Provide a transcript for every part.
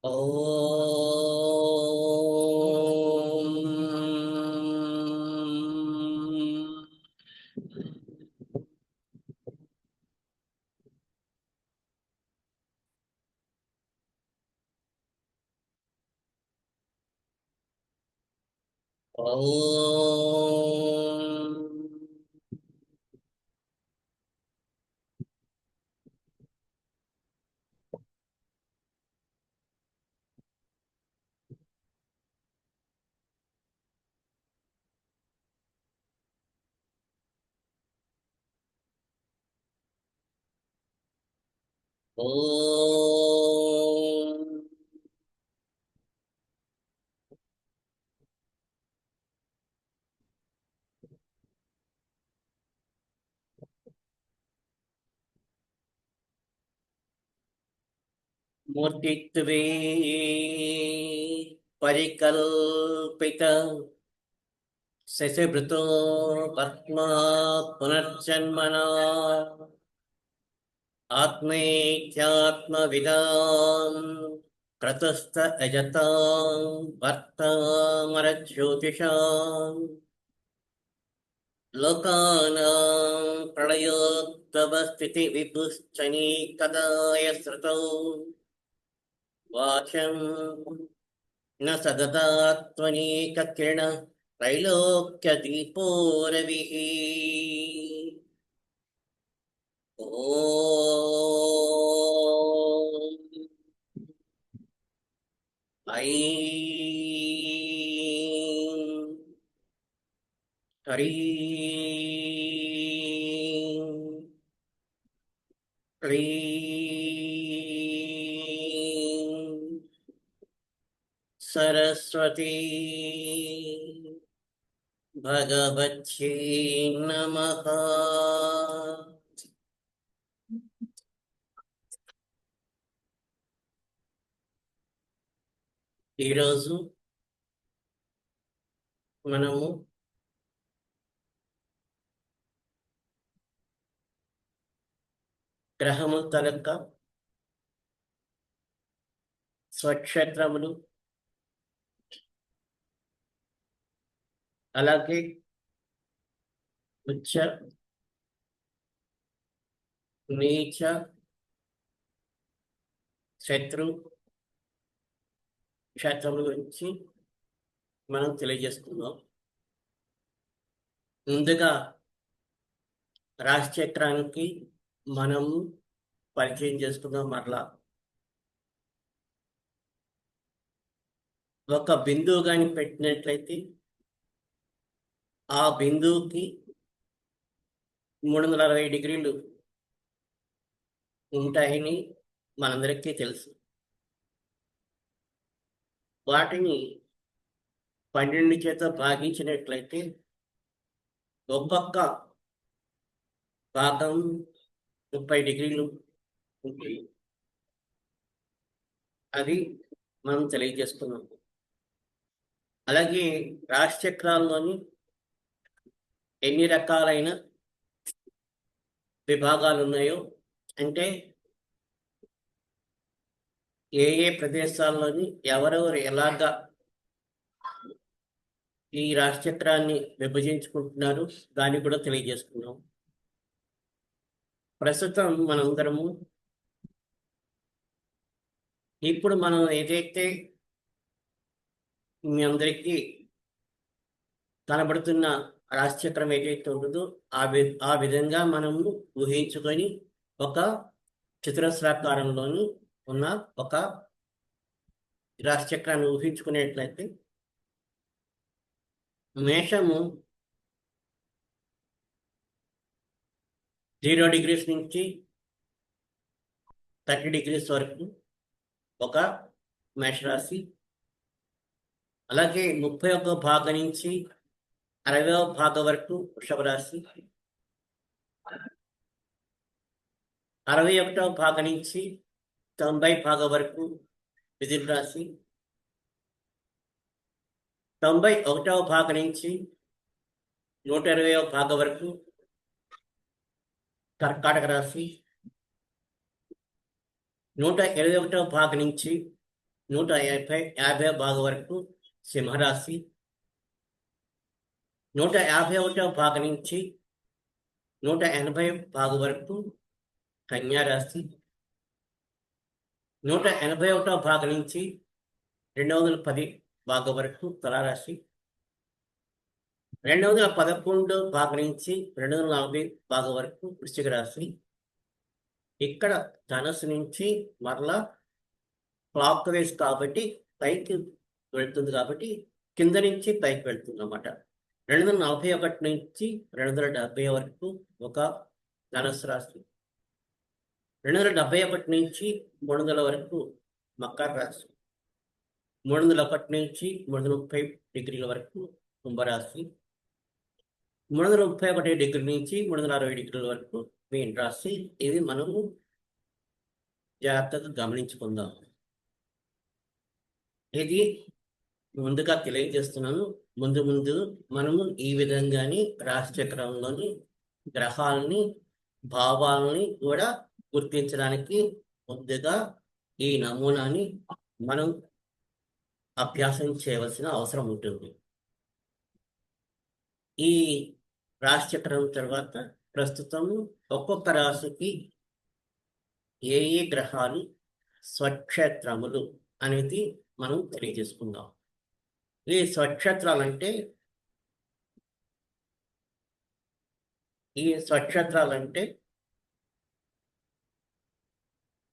ఓం ఓం ఓం మూర్తిత్వే పరికల్పిత శశభృతో పద్మా పునర్జన్మనా ఆత్మేత్యాత్మవిదాం క్రతుస్థ యజతాం వర్తమరజ్యోతిషాం లోకానాం ప్రళయోద్భవస్థితి విభుశ్చనీకదాయ శ్రుతౌ వాచం న సదదాత్మనీకకిరణ త్రైలోక్యదీపో రవిః ఓం ఐం హ్రీం క్లీం సరస్వతీ భగవత్యై నమః. ఈరోజు మనము గ్రహము తలక స్వక్షేత్రములు, అలాగే ఉచ్చ నీచ శత్రు క్షేత్రముల గురించి మనం తెలియజేస్తున్నాం. ముందుగా రాశిచక్రానికి మనం పరిచయం చేసుకుందాం. మరలా ఒక బిందువు కానీ పెట్టినట్లయితే ఆ బిందువుకి 360 డిగ్రీలు ఉంటాయని మనందరికీ తెలుసు. వాటిని 12 చేత భాగించినట్లయితే ఒక్కొక్క భాగం 30 డిగ్రీలు ఉంటాయి. అది మనం తెలియజేస్తున్నాం. అలాగే రాశి చక్రాల్లోని ఎన్ని రకాలైన విభాగాలు ఉన్నాయో, అంటే ఏ ఏ ప్రదేశాల్లోని ఎవరెవరు ఎలాగా ఈ రాశి చక్రాన్ని విభజించుకుంటున్నారు, దాన్ని కూడా తెలియజేస్తున్నాం. ప్రస్తుతం మనందరము ఇప్పుడు మనం ఏదైతే మీ అందరికీ కనబడుతున్న రాశిచక్రం ఏదైతే ఉంటుందో ఆ విధంగా మనము ఊహించుకొని ఒక చతురస్రాకారంలోని ఉన్న ఒక రాశిచక్రాన్ని ఊహించుకునేట్లయితే మేషము 0 డిగ్రీస్ నుంచి 30 డిగ్రీస్ వరకు ఒక మేషరాశి. అలాగే 31వ భాగం నుంచి 60వ భాగం వరకు వృషభ రాశి. 61వ భాగం నుంచి 90 భాగం వరకు మిథున రాశి. 91వ భాగం నుంచి 120వ భాగం వరకు కర్కాటక రాశి. 121వ భాగం నుంచి 150 భాగం వరకు సింహరాశి, 151వ భాగం నుంచి 180 భాగం వరకు కన్యారాశి, 181వ భాగం నుంచి 210 భాగం వరకు తులారాశి, 211 భాగం నుంచి 240 భాగం వరకు వృశ్చిక రాశి. ఇక్కడ ధనస్సు నుంచి మరలా క్లాక్ వైజ్ కాబట్టి పైకి వెళ్తుంది, కాబట్టి కింద నుంచి పైకి వెళ్తుంది అన్నమాట. 241 నుంచి 270 వరకు ఒక ధనుస్సు రాశి, 271 నుంచి 300 వరకు మకర రాశి, 301 నుంచి 330 డిగ్రీల వరకు కుంభరాశి, 331 డిగ్రీ నుంచి 360 డిగ్రీల వరకు మీన రాశి. ఇది మనము జాగ్రత్తగా గమనించుకుందాం. ఇది ముందుగా తెలియజేస్తున్నాను. ముందు మనము ఈ విధంగానే రాశి చక్రంలోని గ్రహాలని, భావాలని కూడా గుర్తించడానికి ముందుగా ఈ నమూనాని మనం అభ్యాసం చేయవలసిన అవసరం ఉంటుంది. ఈ రాశి చక్రం తర్వాత ప్రస్తుతం ఒక్కొక్క రాశికి ఏ గ్రహాలు స్వక్షేత్రములు అనేది మనం తెలియజేసుకుందాం. ఈ స్వక్షేత్రాలంటే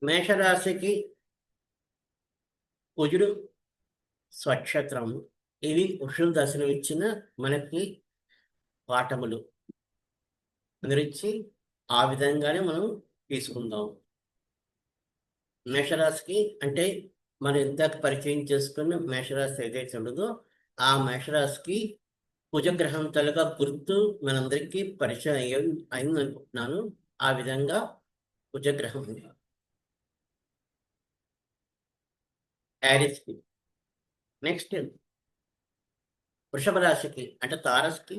మేషరాశికి కుజుడు స్వక్షేత్రము. ఇవి వృషభ దశను ఇచ్చిన మనకి పాఠములు గురించి ఆ విధంగానే మనం తీసుకుందాం. మేషరాశికి అంటే మనం ఇంతకు పరిచయం చేసుకున్న మేషరాశి ఏదైతే ఉండదో ఆ మేషరాశికి కుజగ్రహం తలుగా గుర్తు మనందరికీ పరిచయం అయిందనుకుంటున్నాను. ఆ విధంగా కుజగ్రహం యారిస్కి. నెక్స్ట్ వృషభ రాశికి అంటే తారస్కి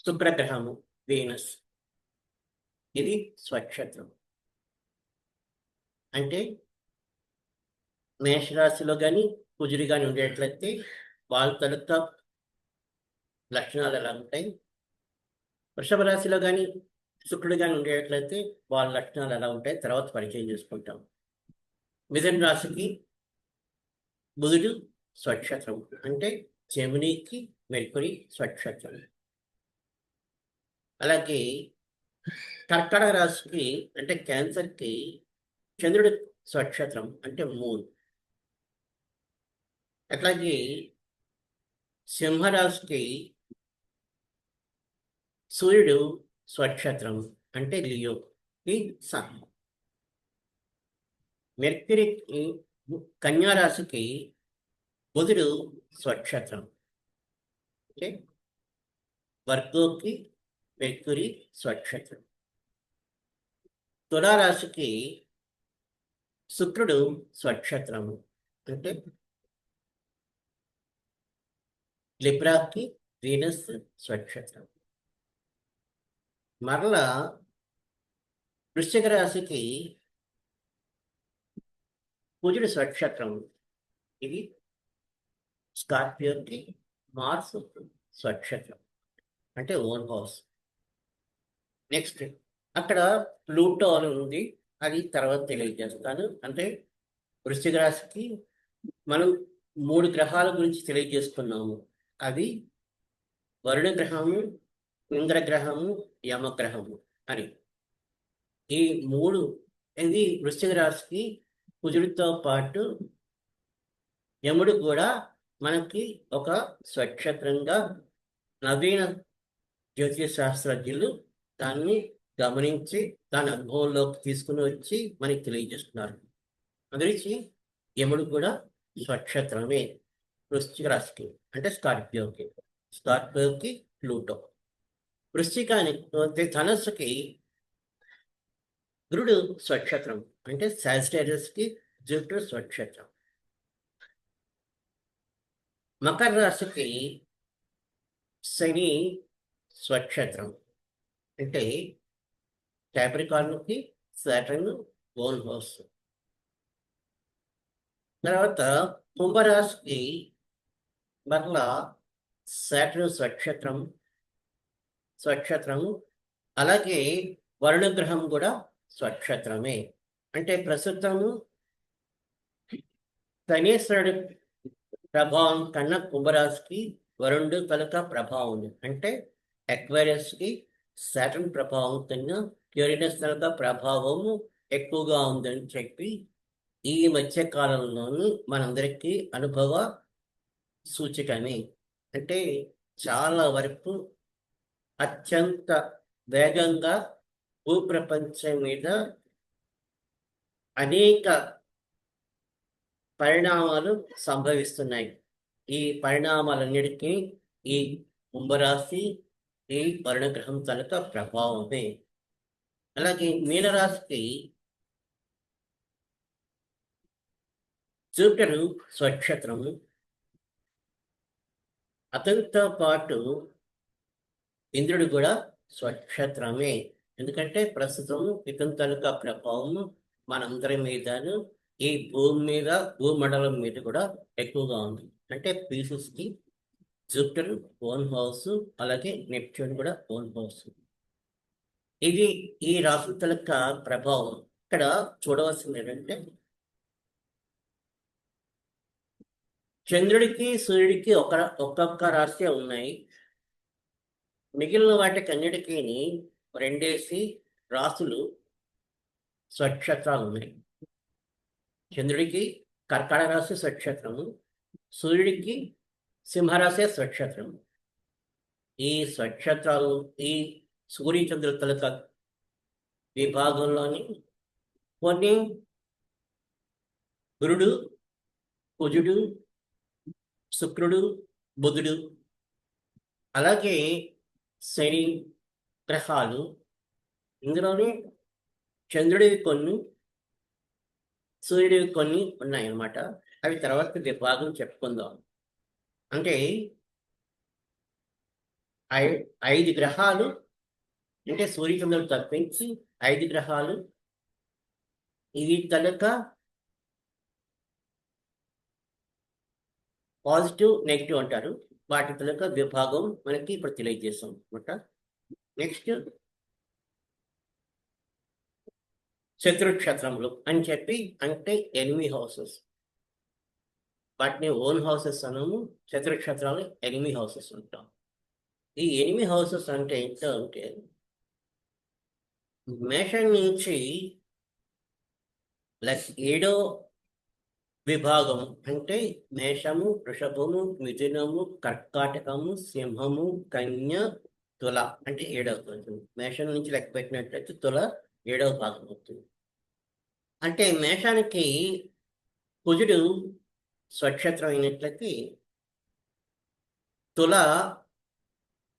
శుభ్రగ్రహము వీనస్. ఇది స్వక్షేత్రం. అంటే మేషరాశిలో కానీ కుజుడు కానీ ఉండేట్లయితే వాళ్ళ తరగత లక్షణాలు ఎలా ఉంటాయి, వృషభ రాశిలో కానీ శుక్రుడు కానీ ఉండేట్లయితే వాళ్ళ లక్షణాలు ఎలా ఉంటాయి తర్వాత పరిచయం చేసుకుంటాం. మిథున రాశికి బుధుడు స్వక్షేత్రం అంటే జెమినికి మెర్కురీ స్వక్షేత్రం. అలాగే కర్కాటక రాశికి అంటే క్యాన్సర్కి చంద్రుడు స్వక్షేత్రం అంటే మూన్. అట్లాగే సింహరాశికి సూర్యుడు స్వక్షేత్రం అంటే లియో ఈ సన్. మెర్క్యూరీకి కన్యారాశికి బుధుడు స్వక్షేత్రం అంటే వర్గోకి మెర్క్యూరీ స్వక్షేత్రం. తులారాశికి శుక్రుడు స్వక్షేత్రము అంటే లిబ్రాకి వీనస్ స్వక్షేత్రం. మరలా వృశ్చిక రాశికి కుజుడు స్వక్షేత్రం. ఇది స్కార్పియోకి మార్స్ స్వక్షేత్రం అంటే ఓన్ హౌస్. నెక్స్ట్ అక్కడ ప్లూటో అని ఉంది, అది తర్వాత తెలియజేస్తాను. అంటే వృశ్చిక రాశికి మనం 3 గ్రహాల గురించి తెలియజేస్తున్నాము. అది వరుణ గ్రహము, ఇంద్రగ్రహము, యమగ్రహము అని. ఈ 3 ఇది వృశ్చిక రాశికి కుజుడితో పాటు యముడు కూడా మనకి ఒక స్వక్షేత్రంగా నవీన జ్యోతిష శాస్త్రజ్ఞులు దాన్ని గమనించి దాని అనుభవంలోకి తీసుకుని వచ్చి మనకి తెలియజేస్తున్నారు. అందురించి యముడు కూడా స్వక్షేత్రమే వృశ్చిక రాశికి అంటే స్కార్పియోకి ప్లూటో. వృశ్చికానికి ధనస్సుకి గురుడు స్వక్షేత్రం అంటే సాజిటేరియస్కి జూపిటర్ స్వక్షేత్రం. మకర రాశికి శని స్వక్షేత్రం అంటే క్యాప్రికార్న్కి సాటర్న్ ఓన్ హౌస్. తర్వాత కుంభరాశికి మరలా సాటర్న్ స్వక్షేత్రము, అలాగే వరుణగ్రహం కూడా స్వక్షేత్రమే. అంటే ప్రస్తుతము శనీశ్వరుడి ప్రభావం కన్నా కుంభరాశికి వరుణుడు కనుక ప్రభావం ఉంది. అంటే అక్వేరియస్కి సాటర్న్ ప్రభావం కన్నా యురేనస్ కనుక ప్రభావము ఎక్కువగా ఉందని చెప్పి ఈ మధ్య కాలంలోని మనందరికీ అనుభవ సూచికమే. అంటే చాలా వరకు అత్యంత వేగంగా భూప్రపంచం మీద అనేక పరిణామాలు సంభవిస్తున్నాయి. ఈ పరిణామాలన్నిటికీ ఈ కుంభరాశి, ఈ వరుణగ్రహం తాలూకా ప్రభావమే. అలాగే మీనరాశికి జూపిటరు స్వక్షేత్రము, అతనితో పాటు ఇంద్రుడు కూడా స్వక్షేత్రమే. ఎందుకంటే ప్రస్తుతం ఇతని తాలూకా ప్రభావం మనందరి మీదను, ఈ భూమి మీద, భూమండలం మీద కూడా ఎక్కువగా ఉంది. అంటే పీసెస్కి జూపిటర్ ఓన్ హౌస్, అలాగే నెప్ట్యూన్ కూడా ఓన్ హౌస్. ఇది ఈ రాశుల తాలూకా ప్రభావం. ఇక్కడ చూడవలసింది ఏంటంటే చంద్రుడికి సూర్యుడికి ఒక్కొక్క రాశి ఉన్నాయి. మిగిలిన వాటికి అన్నిటికీ రెండేసి రాసులు స్వక్షేత్రాలు ఉన్నాయి. చంద్రుడికి కర్కాటక రాశి స్వక్షేత్రము, సూర్యుడికి సింహరాశి స్వక్షేత్రము. ఈ స్వక్షేత్రాలు ఈ సూర్యచంద్రుల తాలూకా విభాగంలోని కొన్ని గురుడు, కుజుడు, శుక్రుడు, బుధుడు, అలాగే శని గ్రహాలు, ఇందులోనే చంద్రుడివి కొన్ని, సూర్యుడివి కొన్ని ఉన్నాయన్నమాట. అవి తర్వాత విభాగం చెప్పుకుందాం. అంటే 5 గ్రహాలు, అంటే సూర్యచంద్రుడు తప్పించి 5 గ్రహాలు, ఇవి కనుక పాజిటివ్, నెగిటివ్ అంటారు. వాటి కనుక విభాగం మనకి ఇప్పుడు తెలియజేస్తాం అనమాట. నెక్స్ట్ శత్రుక్షేత్రములు అని చెప్పి, అంటే ఎనిమీ హౌసెస్, వాటిని ఓన్ హౌసెస్ అనము. శత్రుక్షేత్రాలు ఎనిమీ హౌసెస్ ఉంటాం. ఈ ఎనిమీ హౌసెస్ అంటే ఏంటో అంటే మేషం నుంచి 7వ విభాగం, అంటే మేషము, వృషభము, మిథునము, కర్కాటకము, సింహము, కన్య, తుల, అంటే 7వ. మేషం నుంచి లెక్క పెట్టినట్లయితే తుల 7వ భాగం అవుతుంది. అంటే మేషానికి కుజుడు స్వక్షేత్రం అయినట్లయితే తుల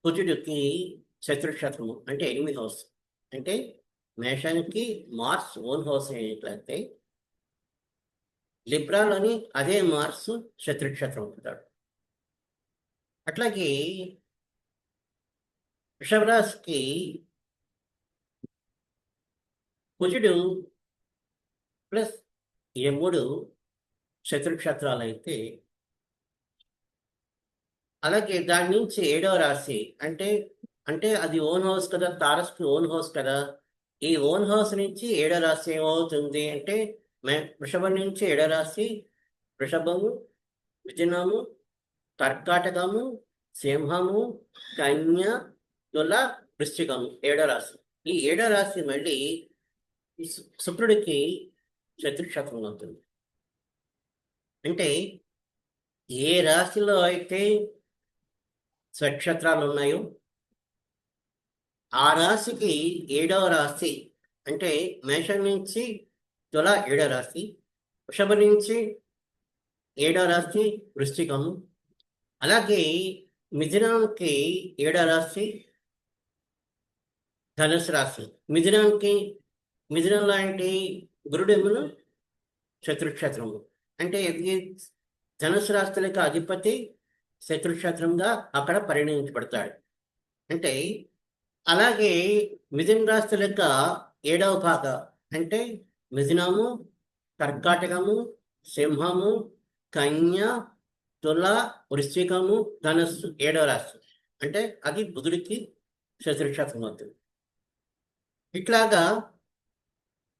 కుజుడికి శత్రుక్షేత్రము, అంటే ఎనిమిది హౌస్. అంటే మేషానికి మార్స్ ఓన్ హౌస్ అయినట్లయితే లిబ్రాలోని అదే మార్స్ శత్రుక్షేత్రం అవుతాడు. అట్లాగే వృషభరాశికి కుజుడు ప్లస్ యముడు శత్రుక్షేత్రాలు అయితే, అలాగే దాని నుంచి 7వ రాశి, అంటే అది ఓన్ హౌస్ కదా, తారస్కి ఓన్ హౌస్ కదా. ఈ ఓన్ హౌస్ నుంచి 7వ రాశి ఏమవుతుంది అంటే వృషభం నుంచి 7వ రాశి వృషభము, మిథునము, కర్కాటకము, సింహము, కన్య, తుల, వృశ్చికము 7వ రాశి. ఈ 7వ రాశి మళ్ళీ శుక్రుడికి శత్రుక్షేత్రం అవుతుంది. అంటే ఏ రాశిలో అయితే స్వక్షేత్రాలు ఉన్నాయో ఆ రాశికి 7వ రాశి, అంటే మేషం నుంచి తుల 7వ రాశి, వృషభం నుంచి 7వ రాశి వృశ్చికము, అలాగే మిథునానికి 7వ రాశి ధనుసు రాశి. మిథునంలో అంటే గురుడెమును శత్రుక్షేత్రము, అంటే ధనుసు రాశులకు అధిపతి శత్రుక్షేత్రంగా అక్కడ పరిగణించబడతాడు. అంటే అలాగే మిథున రాశి యొక్క 7వ భాగం, అంటే మిథునము, కర్కాటకము, సింహము, కన్య, తుల, వృశ్చికము, ధనస్సు 7వ రాశి. అంటే అది బుధుడికి శత్రుక్షేత్రం అవుతుంది. ఇట్లాగా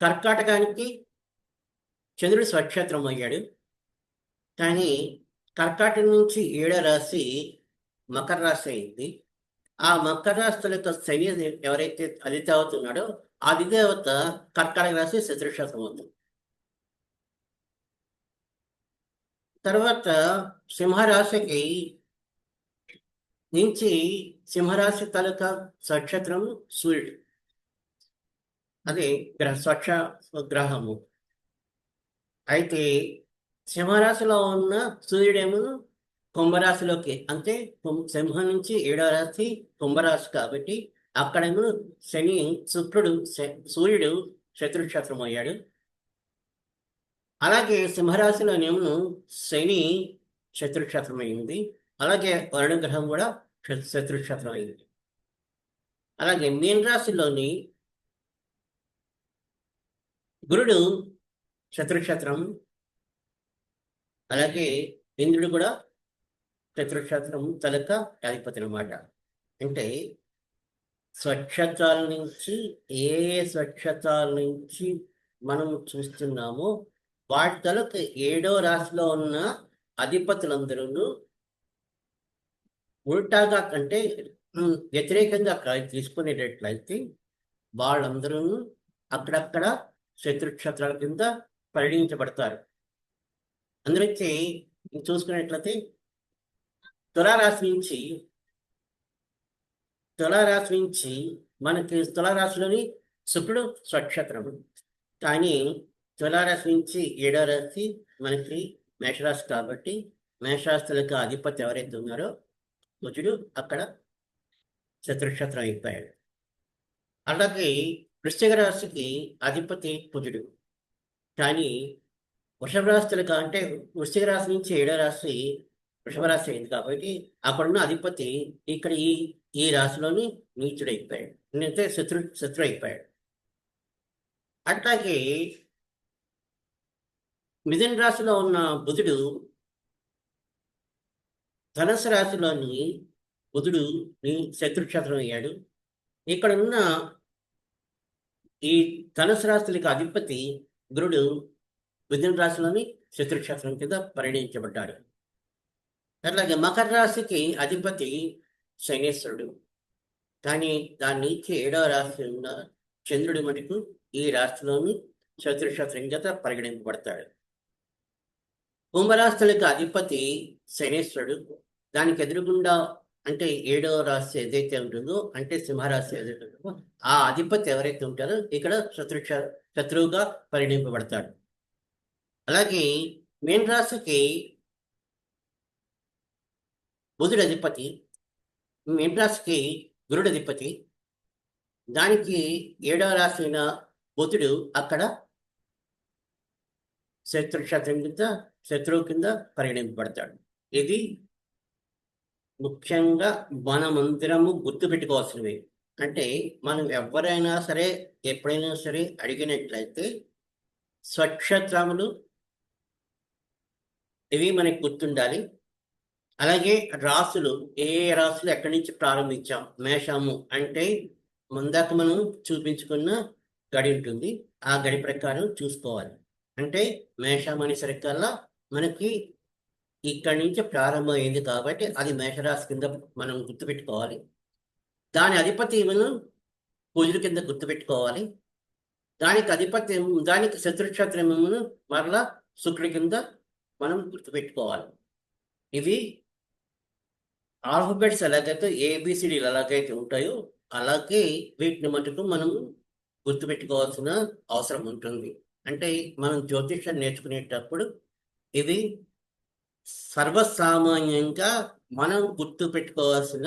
కర్కాటకానికి చంద్రుడు స్వక్షేత్రం అయ్యాడు. కానీ కర్కాటకం నుంచి 7వ రాశి మకర రాశి అయింది. ఆ మకర రాశి యొక్క శని ఎవరైతే అధిదేవత ఉన్నాడో ఆ అధిదేవత కర్కాటక రాశి శత్రుక్షేత్రం అవుతుంది. తర్వాత సింహరాశికి నుంచి సింహరాశి తాలూకా స్వక్షేత్రం సూర్యుడు, అది గ్రహము. అయితే సింహరాశిలో ఉన్న సూర్యుడేమో కుంభరాశిలోకి, అంటే సింహం నుంచి 7వ రాశి కుంభరాశి కాబట్టి అక్కడేమో శని సూర్యుడు శత్రుక్షేత్రం అయ్యాడు. అలాగే సింహరాశిలోనేమో శని శత్రుక్షేత్రం అయింది. అలాగే వరుణ గ్రహం కూడా శత్రుక్షేత్రం అయింది. అలాగే మీన రాశిలోని గురుడు శత్రుక్షేత్రం, అలాగే ఇంద్రుడు కూడా శత్రుక్షేత్రం తలక అధిపతి అనమాట. అంటే స్వక్షేత్రాల నుంచి ఏ స్వక్షేత్రాల నుంచి మనం చూస్తున్నామో వాటి తలకు 7వ రాశిలో ఉన్న అధిపతులందరూ ఉల్టాగా అంటే వ్యతిరేకంగా తీసుకునేటట్లయితే వాళ్ళందరూ అక్కడక్కడ శత్రుక్షేత్రాల కింద పరిగణించబడతారు. అందరికీ చూసుకున్నట్లయితే తులారాశి నుంచి మనకి తులారాశిలోని శుక్రుడు స్వక్షేత్రం. కానీ తులారాశి నుంచి 7వ రాశి మనకి మేషరాశి కాబట్టి మేషరాశులకు అధిపతి ఎవరైతే ఉన్నారో కుజుడు అక్కడ శత్రుక్షేత్రం అయిపోయాడు. అలాగే వృశ్చిక రాశికి అధిపతి కుజుడు. కానీ వృషభ రాశులకు, అంటే వృశ్చిక రాశి నుంచి 7వ రాశి వృషభ రాశి అయింది కాబట్టి అక్కడున్న అధిపతి ఇక్కడ ఈ రాశిలోని నీచుడైపోయాడు, అంటే శత్రు అయిపోయాడు. అట్లాగే మిథున రాశిలో ఉన్న బుధుడు ధనుసు రాశిలోని బుధుడు శత్రుక్షేత్రం అయ్యాడు. ఇక్కడ ఉన్న ఈ ధనుసు రాశులకు అధిపతి గురుడు మిథున రాశిలోని శత్రుక్షేత్రం కింద పరిగణించబడ్డాడు. అట్లాగే మకర రాశికి అధిపతి శనేశ్వరుడు. కానీ దాని నుంచి 7వ రాశి ఉన్న చంద్రుడి మటుకు ఈ రాశిలోని శత్రుక్షేత్రం కింద పరిగణింపబడతాడు. కుంభరాశులకు అధిపతి శనేశ్వరుడు. దానికి ఎదురుగుండా, అంటే 7వ రాశి ఏదైతే ఉంటుందో, అంటే సింహరాశి ఏదైతే ఉంటుందో ఆ అధిపతి ఎవరైతే ఉంటారో ఇక్కడ శత్రువుగా పరిగణింపబడతాడు. అలాగే మీన రాశికి బుధుడు అధిపతి, మీన రాశికి గురుడు అధిపతి. దానికి 7వ రాశి అయిన బుధుడు అక్కడ శత్రువు కింద పరిగణింపబడతాడు. ఇది ముఖ్యంగా మనమందరము గుర్తుపెట్టుకోవాల్సినవి. అంటే మనం ఎవరైనా సరే ఎప్పుడైనా సరే అడిగినట్లయితే స్వక్షేత్రములు ఇవి మనకి గుర్తుండాలి. అలాగే రాసులు, ఏ రాసులు ఎక్కడి నుంచి ప్రారంభించాం. మేషము అంటే ముందాక మనం చూపించుకున్న గడి ఉంటుంది, ఆ గడి ప్రకారం చూసుకోవాలి. అంటే మేషం అనేసరికల్లా మనకి ఇక్కడి నుంచి ప్రారంభమైంది కాబట్టి అది మేషరాశి కింద మనం గుర్తుపెట్టుకోవాలి. దాని అధిపతి మనం కుజుడు కింద గుర్తుపెట్టుకోవాలి. దానికి శత్రుక్షేత్రం మరలా శుక్రుడి కింద మనం గుర్తుపెట్టుకోవాలి. ఇవి ఆల్ఫబెట్స్ ఎలాగైతే ఏబిసిడీలు ఎలాగైతే ఉంటాయో అలాగే వీటిని మటుకు మనం గుర్తుపెట్టుకోవాల్సిన అవసరం ఉంటుంది. అంటే మనం జ్యోతిష్యం నేర్చుకునేటప్పుడు ఇవి సర్వసామాన్యంగా మనం గుర్తుపెట్టుకోవాల్సిన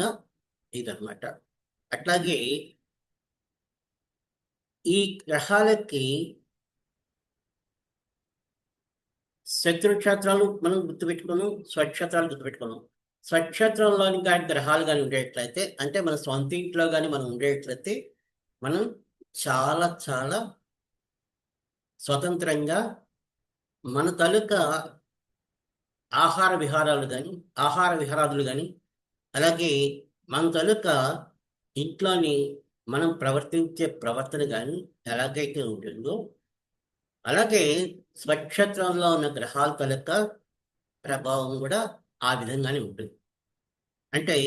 ఇదన్నమాట. అట్లాగే ఈ గ్రహాలకి శత్రుక్షేత్రాలు మనం గుర్తుపెట్టుకున్నాం, స్వక్షేత్రాలు గుర్తుపెట్టుకున్నాం. స్వక్షేత్రంలోని కానీ గ్రహాలు కానీ ఉండేట్లయితే, అంటే మన సొంత ఇంట్లో కానీ మనం ఉండేట్లయితే మనం చాలా చాలా స్వతంత్రంగా మన తాలూకా ఆహార విహారాదులు కానీ, అలాగే మన తాలూకా ఇంట్లోని మనం ప్రవర్తించే ప్రవర్తన కానీ ఎలాగైతే ఉంటుందో, అలాగే స్వక్షేత్రంలో ఉన్న గ్రహాల తాలూకా ప్రభావం కూడా ఆ విధంగానే ఉంటుంది. అంటే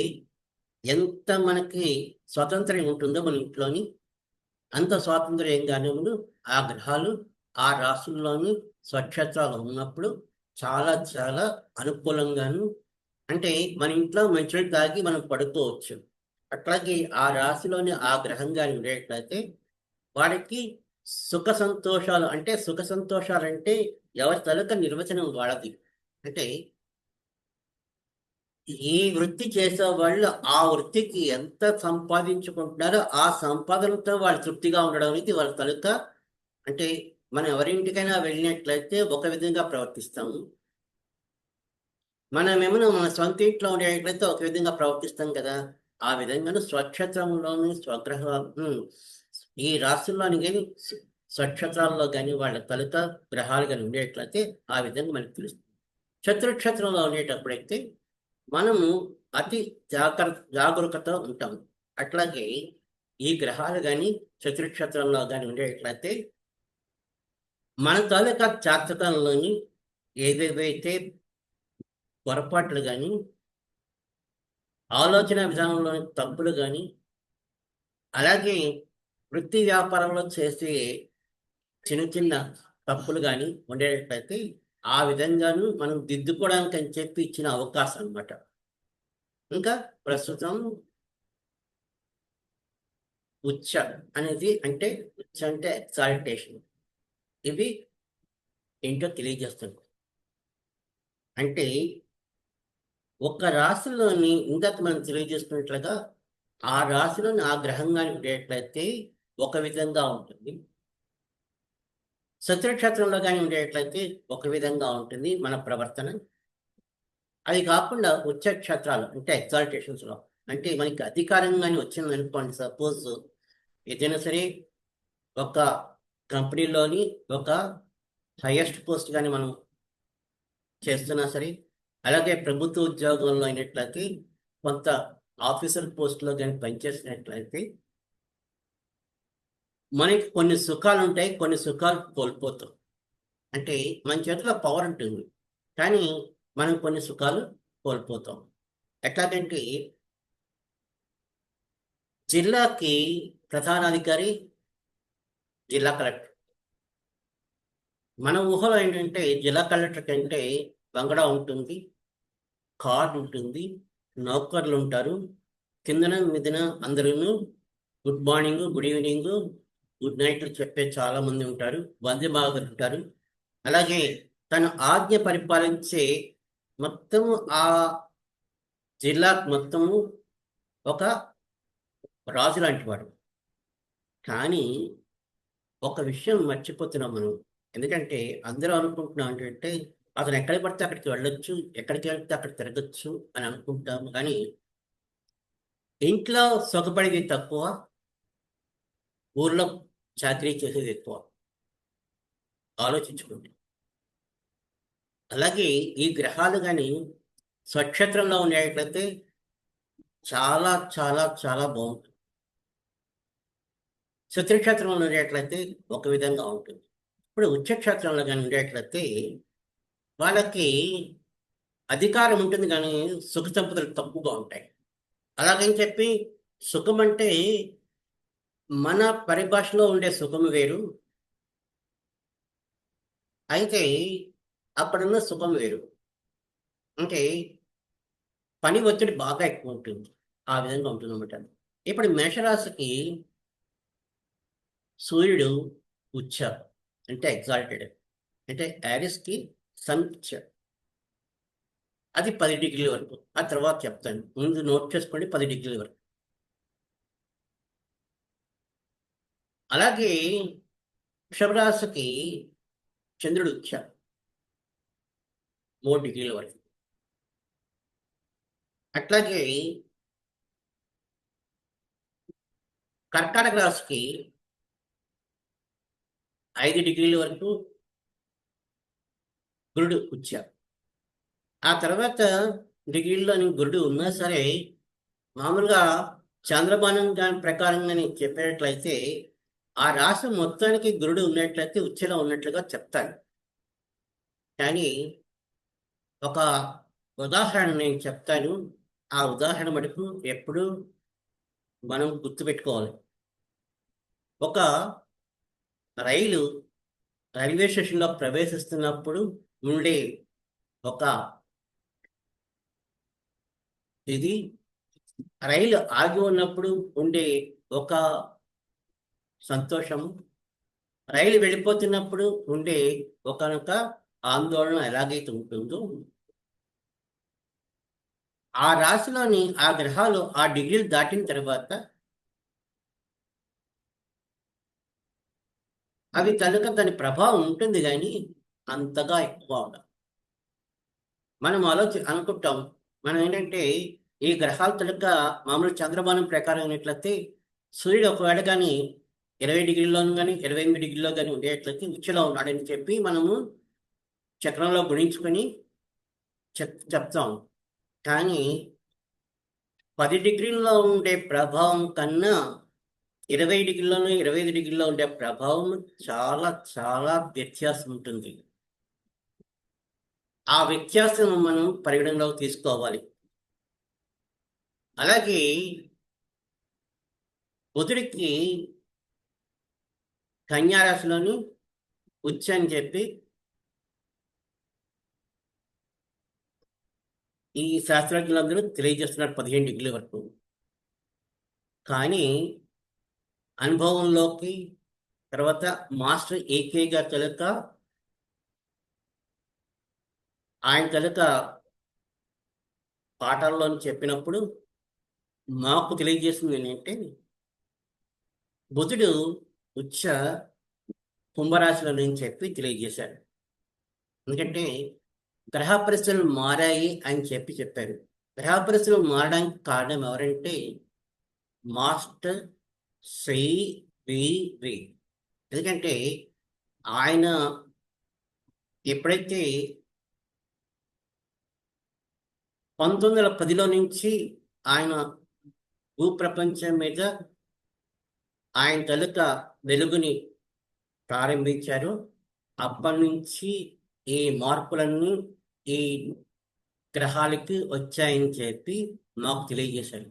ఎంత మనకి స్వతంత్రం ఉంటుందో మన ఇంట్లోని, అంత స్వాతంత్ర్యంగానే ఆ గ్రహాలు ఆ రాశుల్లోని స్వక్షేత్రాలు ఉన్నప్పుడు చాలా చాలా అనుకూలంగాను, అంటే మన ఇంట్లో మంచినీళ్ళు తాగి మనం పడుకోవచ్చు. అట్లాగే ఆ రాశిలోని ఆ గ్రహం గాని ఉండేట్లయితే వాడికి సుఖ సంతోషాలంటే ఎవరి తాలూకా నిర్వచనం వాళ్ళది. అంటే ఈ వృత్తి చేసేవాళ్ళు ఆ వృత్తికి ఎంత సంపాదించుకుంటున్నారో ఆ సంపాదనతో వాళ్ళు తృప్తిగా ఉండడం అనేది వాళ్ళ తాలూకా. అంటే మనం ఎవరింటికైనా వెళ్ళినట్లయితే ఒక విధంగా ప్రవర్తిస్తాము. మనమేమన్నా మన సొంత ఇంట్లో ఉండేటట్లయితే ఒక విధంగా ప్రవర్తిస్తాం కదా! ఆ విధంగాను స్వక్షేత్రంలోని ఈ రాశుల్లోని గాని, స్వక్షేత్రాల్లో గాని వాళ్ళ తాలూకా గ్రహాలు గాని ఉండేట్లయితే ఆ విధంగా మనకు తెలుస్తుంది. శత్రుక్షేత్రంలో ఉండేటప్పుడైతే మనము అతి జాగరూకతతో ఉంటాం. అట్లాగే ఈ గ్రహాలు గాని, చతుర్క్షేత్రంలో గాని ఉండేట్లయితే మన తాలూకా జాతకంలోని ఏవేవైతే పొరపాట్లు గాని, ఆలోచన విధానంలోని తప్పులు గాని, అలాగే వృత్తి వ్యాపారంలో చేసే చిన్న చిన్న తప్పులు గాని ఉండేటట్లయితే ఆ విధంగాను మనం దిద్దుకోవడానికని చెప్పి ఇచ్చిన అవకాశం అన్నమాట. ఇంకా ప్రస్తుతం ఉచ్చ ఉచ్చ అంటే ఎక్సాల్టేషన్. ఇవి ఏంటో తెలియజేస్తుంది. అంటే ఒక రాశిలోని ఇందాక మనం తెలియజేసుకున్నట్లుగా ఆ రాశిలోని ఆ గ్రహం గాని ఉండేటట్లయితే ఒక విధంగా ఉంటుంది. శత్రుక్షేత్రంలో గాని ఉండేటట్లయితే ఒక విధంగా ఉంటుంది మన ప్రవర్తన. అది కాకుండా ఉచ్చ క్షేత్రాలు అంటే ఎక్సాల్టేషన్స్‌లో అంటే మనకి అధికారం గాని వచ్చిందనుకోండి, సపోజ్ ఏదైనా సరే ఒక కంపెనీలోని ఒక హైయెస్ట్ పోస్ట్ గాని మనం చేస్తున్నా సరే, అలాగే ప్రభుత్వ ఉద్యోగంలో అయినట్లయితే కొంత ఆఫీసర్ పోస్ట్‌లో గాని పనిచేసినట్లయితే మనకి కొన్ని సుఖాలుంటాయి. కొన్ని సుఖాలు కోల్పోతాం. అంటే మన చేతిలో పవర్ ఉంటుంది. కానీ మనం కొన్ని సుఖాలు కోల్పోతాం. ఎట్లాగంటే జిల్లాకి ప్రధానాధికారి జిల్లా కలెక్టర్. మన ఊహలో ఏంటంటే జిల్లా కలెక్టర్ కంటే బంగళా ఉంటుంది, కార్ ఉంటుంది, నౌకర్లుంటారు. కిందన మీదన అందరూను good morning, good evening, good నైట్లు చెప్పే చాలామంది ఉంటారు. వందమాతరులుంటారు. అలాగే తన ఆజ్ఞ పరిపాలించే మొత్తము ఆ జిల్లా మొత్తము ఒక రాజు లాంటివాడు. కానీ ఒక విషయం మర్చిపోతున్నాం మనం. ఎందుకంటే అందరూ అనుకుంటున్నాం ఏంటంటే అతను ఎక్కడికి పడితే అక్కడికి వెళ్ళొచ్చు, ఎక్కడికి వెళ్తే అక్కడ తిరగొచ్చు అని అనుకుంటాము. కానీ ఇంట్లో సుఖపడేది తక్కువ, ఊర్లో చాకరీ చేసేది ఎక్కువ. ఆలోచించుకోండి. అలాగే ఈ గ్రహాలు గాని స్వక్షేత్రంలో ఉండేటట్లయితే చాలా చాలా చాలా బావుంటుంది. శత్రుక్షేత్రంలో ఉండేటట్లయితే ఒక విధంగా ఉంటుంది. ఇప్పుడు ఉచ్చక్షేత్రంలో గాని ఉండేటట్లయితే వాళ్ళకి అధికారం ఉంటుంది గానీ సుఖ సంపదలు తక్కువగా ఉంటాయి. అలాగని చెప్పి సుఖమంటే మన పరిభాషలో ఉండే సుఖము వేరు. అయితే అక్కడున్న సుఖం వేరు. అంటే పని ఒత్తిడి బాగా ఎక్కువుంటుంది. ఆ విధంగా ఉంటుందన్నమాట. ఇప్పుడు మేషరాశికి సూర్యుడు ఉచ్చ అంటే ఎగ్జాల్టెడ్. అంటే యారీస్‌కి సన్ ఉచ్చ. అది 10 డిగ్రీల వరకు. ఆ తర్వాత చెప్తాను. ముందు నోట్ చేసుకోండి 10 డిగ్రీల వరకు. అలాగే వృషభ రాశికి చంద్రుడు ఉచ్చ 3 డిగ్రీల వరకు. అట్లాగే కర్కాటక రాశికి 5 డిగ్రీల వరకు, గురుడు ఉచ్చ. ఆ తర్వాత డిగ్రీల్లోని గురుడు ఉన్నా సరే మామూలుగా చంద్రబాణం దాని ప్రకారంగాని చెప్పినట్లయితే ఆ రాశి మొత్తానికి గురుడు ఉన్నట్లయితే ఉచ్చలో ఉన్నట్లుగా చెప్తాను. కానీ ఒక ఉదాహరణ నేను చెప్తాను. ఆ ఉదాహరణ మటుకు ఎప్పుడు మనం గుర్తుపెట్టుకోవాలి. ఒక రైలు రైల్వే స్టేషన్లో ప్రవేశిస్తున్నప్పుడు ఉండే ఒక ఇది రైలు ఆగి ఉన్నప్పుడు ఉండే ఒక సంతోషము, రైలు వెళ్ళిపోతున్నప్పుడు ఉండే ఒకనొక ఆందోళన ఎలాగైతే ఉంటుందో ఆ రాశిలోని ఆ గ్రహాలు ఆ డిగ్రీలు దాటిన తర్వాత అవి కనుక దాని ప్రభావం ఉంటుంది కానీ అంతగా ఎక్కువ ఉండదు. మనం అనుకుంటాం మనం ఏంటంటే ఈ గ్రహాల తలక మామూలు చంద్రమానం ప్రకారం అయినట్లయితే సూర్యుడు ఒకవేళ కానీ 20 డిగ్రీల్లోనూ కానీ 28 డిగ్రీలో కానీ ఉండేట్లయితే ఉచ్చులో ఉన్నాడని చెప్పి మనము చక్రంలో గుణించుకొని చెప్తాం. కానీ 10 డిగ్రీల్లో ఉండే ప్రభావం కన్నా 20 డిగ్రీలోనూ 25 డిగ్రీలో ఉండే ప్రభావం చాలా చాలా వ్యత్యాసం ఉంటుంది. ఆ వ్యత్యాసం మనం పరిగణనలోకి తీసుకోవాలి. అలాగే బుధుడికి కన్యా రాశిలోని ఉచ్చ అని చెప్పి ఈ శాస్త్రజ్ఞులందరూ తెలియజేస్తున్నారు 15 డిగ్రీల వరకు. కానీ అనుభవంలోకి తర్వాత మాస్టర్ ఏకే గారి తలక ఆయన తలక పాఠాల్లో చెప్పినప్పుడు మాకు తెలియజేసింది ఏంటంటే బుధుడు ఉచ్చ కుంభరాశిలో అని చెప్పి తెలియజేశాడు. ఎందుకంటే గ్రహ పరిస్థితులు మారాయి అని చెప్పారు. గ్రహ పరిస్థితులు మారడానికి కారణం ఎవరంటే మాస్టర్ శ్రీ వి. ఎందుకంటే ఆయన ఎప్పుడైతే 1910లో నుంచి ఆయన భూప్రపంచం మీద ఆయన తలుక వెలుగుని ప్రారంభించారు. అప్పటి నుంచి ఈ మార్పులన్నీ ఈ గ్రహాలకి వచ్చాయని చెప్పి మాకు తెలియజేశారు.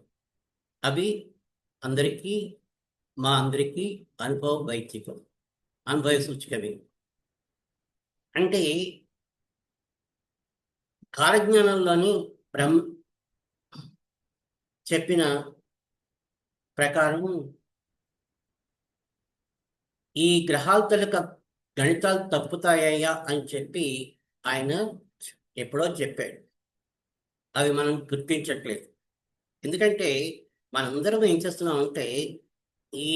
అవి అందరికీ మా అందరికీ అనుభవ సూచికవి. అంటే కాలజ్ఞానంలోని చెప్పిన ప్రకారం ఈ గ్రహాల తలక గణితాలు తప్పుతాయ్యా అని చెప్పి ఆయన ఎప్పుడో చెప్పాడు. అవి మనం గుర్తించట్లేదు. ఎందుకంటే మనందరం ఏం చేస్తున్నామంటే ఈ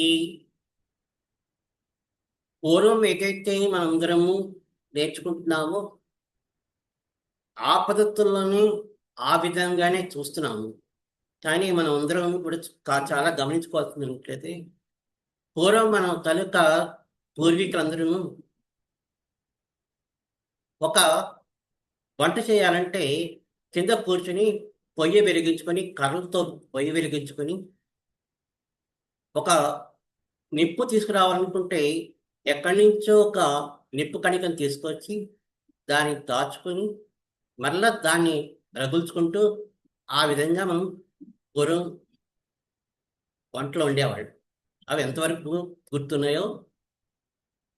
పూర్వం ఏదైతే మనందరము నేర్చుకుంటున్నామో ఆ పద్ధతుల్లోనే ఆ విధంగానే చూస్తున్నాము. కానీ మనం అందరం కూడా చాలా గమనించుకోవాల్సింది ఏంటంటే పూర్వం మన తాలూకా పూర్వీకులందరూ ఒక వంట చేయాలంటే కింద కూర్చొని పొయ్యి వెలిగించుకొని కర్రలతో పొయ్యి వెలిగించుకొని ఒక నిప్పు తీసుకురావాలనుకుంటే ఎక్కడి నుంచో ఒక నిప్పు కణికను తీసుకొచ్చి దాన్ని దాచుకొని మరలా దాన్ని రగుల్చుకుంటూ ఆ విధంగా మనం పూర్వం వంటలు వండేవాళ్ళు. అవి ఎంతవరకు గుర్తున్నాయో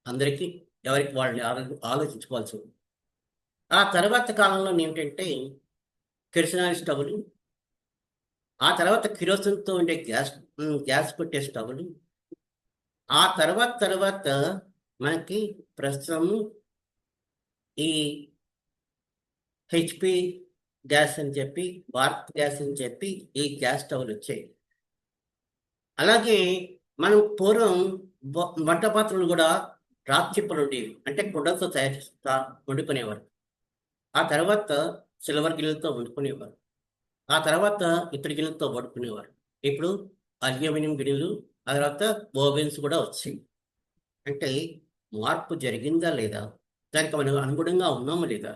అందరికీ ఎవరికి వాళ్ళు ఆలోచించుకోవాల్సింది. ఆ తర్వాత కాలంలో ఏంటంటే కిరసనాయిల్ స్టవ్లు, ఆ తర్వాత కిరోసిన్తో ఉండే గ్యాస్ పెట్టే స్టవ్లు, ఆ తర్వాత మనకి ప్రస్తుతం ఈ హెచ్పి గ్యాస్ అని చెప్పి భారత్ గ్యాస్ అని చెప్పి ఈ గ్యాస్ స్టవ్లు వచ్చాయి. అలాగే మనం పూర్వం వంట పాత్రలు కూడా రాతి చిప్పలు ఉండేవి, అంటే కుండలతో తయారు చేస్తా వండుకునేవారు. ఆ తర్వాత సిల్వర్ గిన్నెలతో వండుకునేవారు. ఆ తర్వాత ఇత్తడి గిన్నెలతో వండుకునేవారు. ఇప్పుడు అల్యూమినియం గిన్నెలు, ఆ తర్వాత ఓవెన్స్ కూడా వచ్చాయి. అంటే మార్పు జరిగిందా లేదా? దానికి మనం అనుగుణంగా ఉన్నామా లేదా?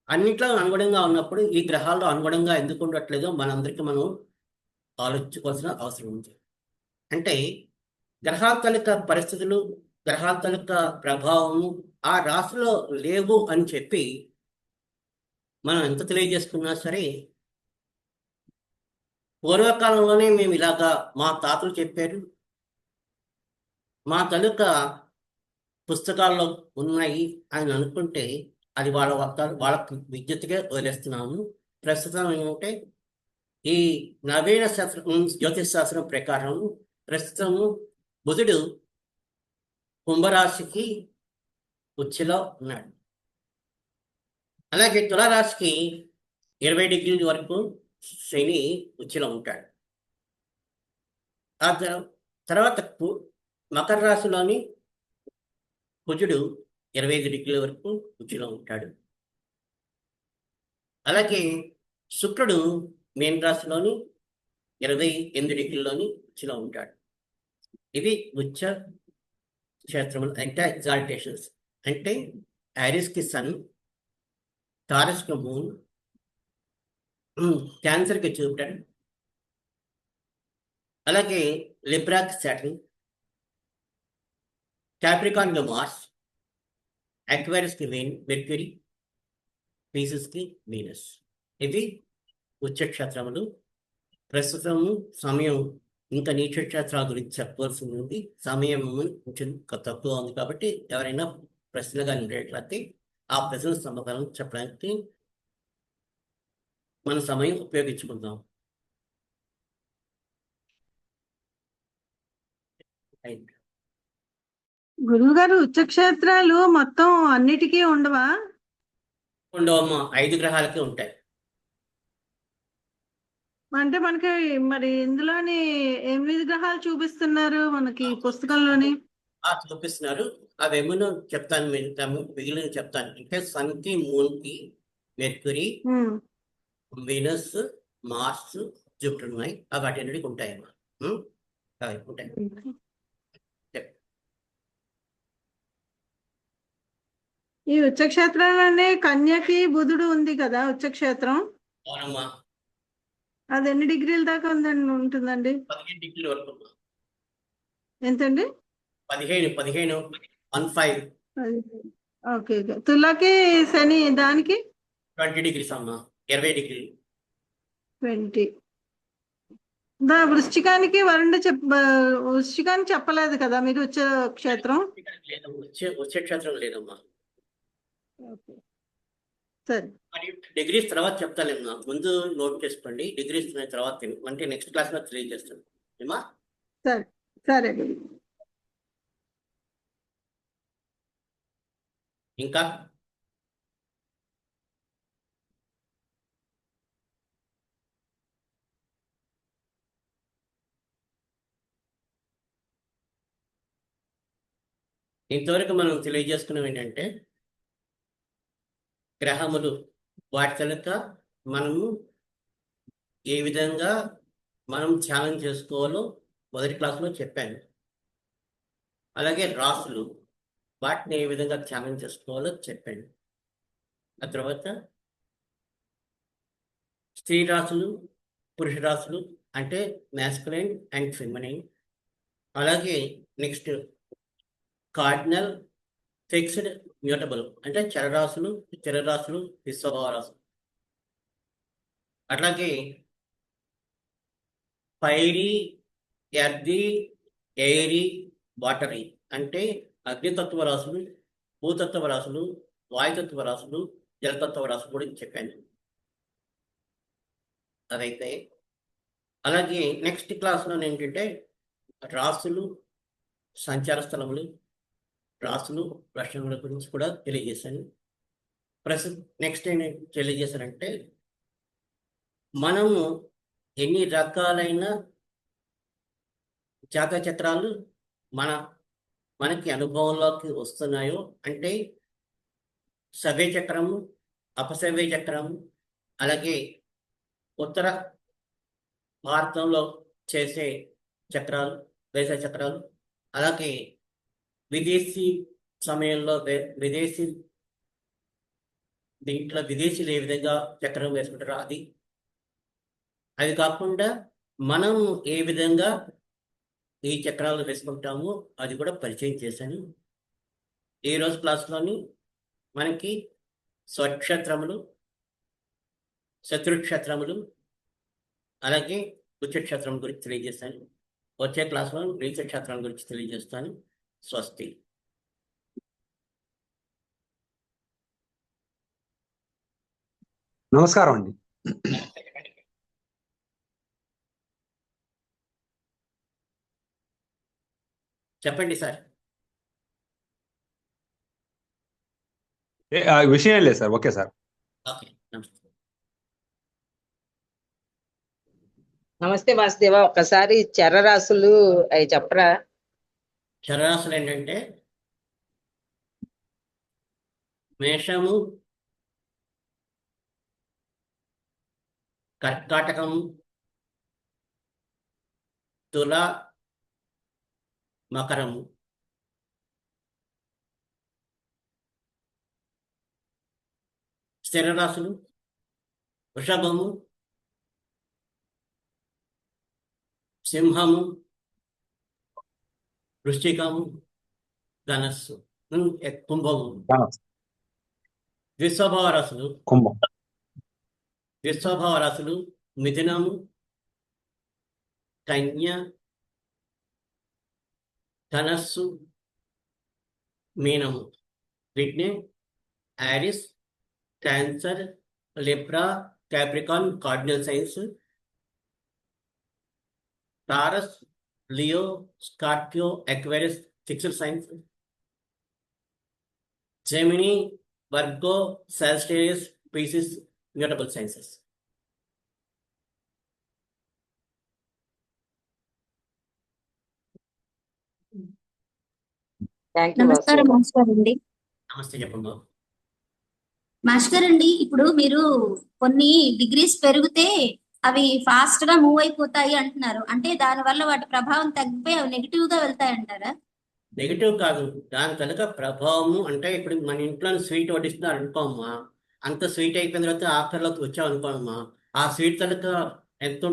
అన్నిట్లో అనుగుణంగా ఉన్నప్పుడు ఈ గ్రహాల్లో అనుగుణంగా ఎందుకు ఉండట్లేదో మనందరికీ మనం ఆలోచించుకోవాల్సిన అవసరం ఉంది. అంటే గ్రహాల తాలూకా పరిస్థితులు, గ్రహాల తాలూకా ప్రభావము ఆ రాశిలో లేవు అని చెప్పి మనం ఎంత తెలియజేసుకున్నా సరే, పూర్వకాలంలోనే మేము ఇలాగా మా తాతలు చెప్పారు, మా తాలూకా పుస్తకాల్లో ఉన్నాయి అని అనుకుంటే అది వాళ్ళకి విద్యుత్తుగా వదిలేస్తున్నాము. ప్రస్తుతం ఏంటంటే ఈ నవీన శాస్త్రం జ్యోతిష్ శాస్త్రం ప్రకారం ప్రస్తుతము బుధుడు కుంభరాశికి ఉచ్చులో ఉన్నాడు. అలాగే తులారాశికి 20 డిగ్రీల వరకు శని ఉచ్చులో ఉంటాడు. ఆ తర్వాత మకర రాశిలోని కుజుడు 25 డిగ్రీల వరకు ఉచ్చులో ఉంటాడు. అలాగే శుక్రుడు మీన రాశిలోని 28 డిగ్రీల్లోని ఉచ్చులో ఉంటాడు. ఇది ఉచ్చ క్షేత్రములు అంటే ఎగ్జాల్టేషన్స్. అంటే ఐరిస్కి సన్, టారస్కి మూన్, క్యాన్సర్కి జూపిటర్, అలాగే లిబ్రాకి సాటర్న్, క్యాప్రికాన్కి మార్స్, అక్వేరియస్కి మెర్క్యూరీ, పీసెస్కి వీనస్. ఇది ఉచ్చక్షేత్రములు. ప్రస్తుతము సమయం ఇంకా నీచక్షేత్రాల గురించి చెప్పవలసి ఉంది. సమయం కొంచెం తక్కువ ఉంది కాబట్టి ఎవరైనా ప్రశ్నలు కానీ ఉండేట్లయితే ఆ ప్రశ్నల సమాధానం చెప్పడానికి మన సమయం ఉపయోగించుకుందాం. గురువు గారు ఉచ్చక్షేత్రాలు మొత్తం అన్నిటికీ ఉండవా? ఉండవమ్మా, 5 గ్రహాలకి ఉంటాయి. అంటే మనకి మరి ఇందులోని 8 గ్రహాలు చూపిస్తున్నారు మనకి పుస్తకంలోని. చూపిస్తున్నారు. అవేమో చెప్తాను, మిగిలిన చెప్తాను. అంటే సన్కి, మూన్కి, మెర్క్యూరీ, వీనస్, మార్స్, జూపిటర్ ఉన్నాయి. అవి వాటి ఉంటాయమ్మా. అవి ఉంటాయి. ఈ ఉచ్చక్షేత్రంలోనే కన్యకి బుధుడు ఉంది కదా ఉచ్చక్షేత్రం. అవునమ్మా. అది ఎన్ని డిగ్రీల దాకా ఉంటుందండి? 15 డిగ్రీల వరకు. ఎంతండి? 15 15. ఓకే. తులాకి శని దానికి 20 డిగ్రీస్ అమ్మా. 20 డిగ్రీలు. 20. వృశ్చికానికి వృశ్చికానికి చెప్పలేదు కదా మీరు ఉచ్చ క్షేత్రం? వచ్చే క్షేత్రం లేదమ్మా. సరే, డిగ్రీస్ తర్వాత చెప్తాలేమ్మా. ముందు నోట్ చేసుకోండి. డిగ్రీస్ తర్వాత అంటే నెక్స్ట్ క్లాస్ లో తెలియజేస్తాను ఏమా. సరే సరే. ఇంకా ఇంతవరకు మనం తెలియజేసుకున్నాం ఏంటంటే గ్రహములు వాటి కనుక మనము ఏ విధంగా మనం ధ్యానం చేసుకోవాలో మొదటి క్లాసులో చెప్పాను. అలాగే రాసులు వాటిని ఏ విధంగా ధ్యానం చేసుకోవాలో చెప్పాను. ఆ తర్వాత స్త్రీ రాసులు, పురుష రాసులు అంటే మ్యాస్కులైన్ అండ్ ఫెమినైన్. అలాగే నెక్స్ట్ కార్డినల్, ఫిక్స్డ్, మ్యూటబుల్ అంటే చరరాశులు, విశ్వభావ రాశులు. అట్లాగే ఫైరీ, ఎర్ది, ఎయిరీ, వాటరీ అంటే అగ్నితత్వ రాశులు, భూతత్వ రాశులు, వాయుతత్వ రాశులు, జలతత్వ రాశులు కూడా చెప్పాను. అదైతే అలాగే నెక్స్ట్ క్లాస్లో ఏంటంటే రాశులు, సంచార స్థలములు, రాశులు, లక్షణముల గురించి కూడా తెలియజేశాను. నెక్స్ట్ ఏం తెలియజేశారంటే మనము ఎన్ని రకాలైన జాతక చక్రాలు మనకి అనుభవంలోకి వస్తున్నాయో అంటే సవ్య చక్రము, అపసవ్య చక్రము, అలాగే ఉత్తర భారతంలో చేసే చక్రాలు, దేశ చక్రాలు, అలాగే విదేశీ సమయంలో దీంట్లో విదేశీయులు ఏ విధంగా చక్రం వేసుకుంటారో అది కాకుండా మనం ఏ విధంగా ఈ చక్రాలు వేసుకుంటామో అది కూడా పరిచయం చేశాను. ఈ రోజు క్లాస్లోని మనకి స్వక్షేత్రములు, శత్రుక్షేత్రములు, అలాగే ఉచ్చక్షేత్రం గురించి తెలియజేస్తాను. వచ్చే క్లాస్లో నీచక్షేత్రం గురించి తెలియజేస్తాను. స్వస్తి. నమస్కారం అండి. చెప్పండి సార్. విషయం లేదు సార్. Okay sir. ఓకే, నమస్తే. నమస్తే వాసుదేవ, ఒక్కసారి చరరాశులు అవి చెప్పరా? చరరాశులు ఏంటంటే మేషము, కర్కాటకము, తుల, మకరము. స్థిర రాశులు వృషభము, సింహము, వృశ్చికము, ధనస్సు, కుంభము. ద్విస్వభావ రాశులు కుంభం, ద్విస్వభావ రాశులు మిథునము, కన్య, ధనస్సు, మీనము. వీటిని Aries, Cancer, Libra, Capricorn, cardinal signs. Taurus, Leo, Scorpio, Aquarius fixed signs. Gemini, Virgo, Sagittarius, Pisces mutable signs. Thank you నమస్కారం మాస్టర్ అండి. నమస్తే, చెప్పండి. మాస్టర్ అండి, ఇప్పుడు మీరు కొన్ని డిగ్రీస్ పెరిగితే అవి ఫాస్ట్ గా మూవ్ అయిపోతాయి అంటున్నారు. అంటే దాని వల్ల వాటి ప్రభావం తగ్గిపోయి అవి నెగిటివ్ గా వెళ్తాయి అంటారా? నెగిటివ్ కాదు, దాని కనుక ప్రభావము. అంటే ఇప్పుడు మన ఇంట్లో స్వీట్ వడ్డిస్తున్నారు అనుకోమ్మా, అంత స్వీట్ అయిపోయిన తర్వాత ఆఖరిలోకి వచ్చావు అనుకోమ్మా, ఆ స్వీట్ కనుక ఎంత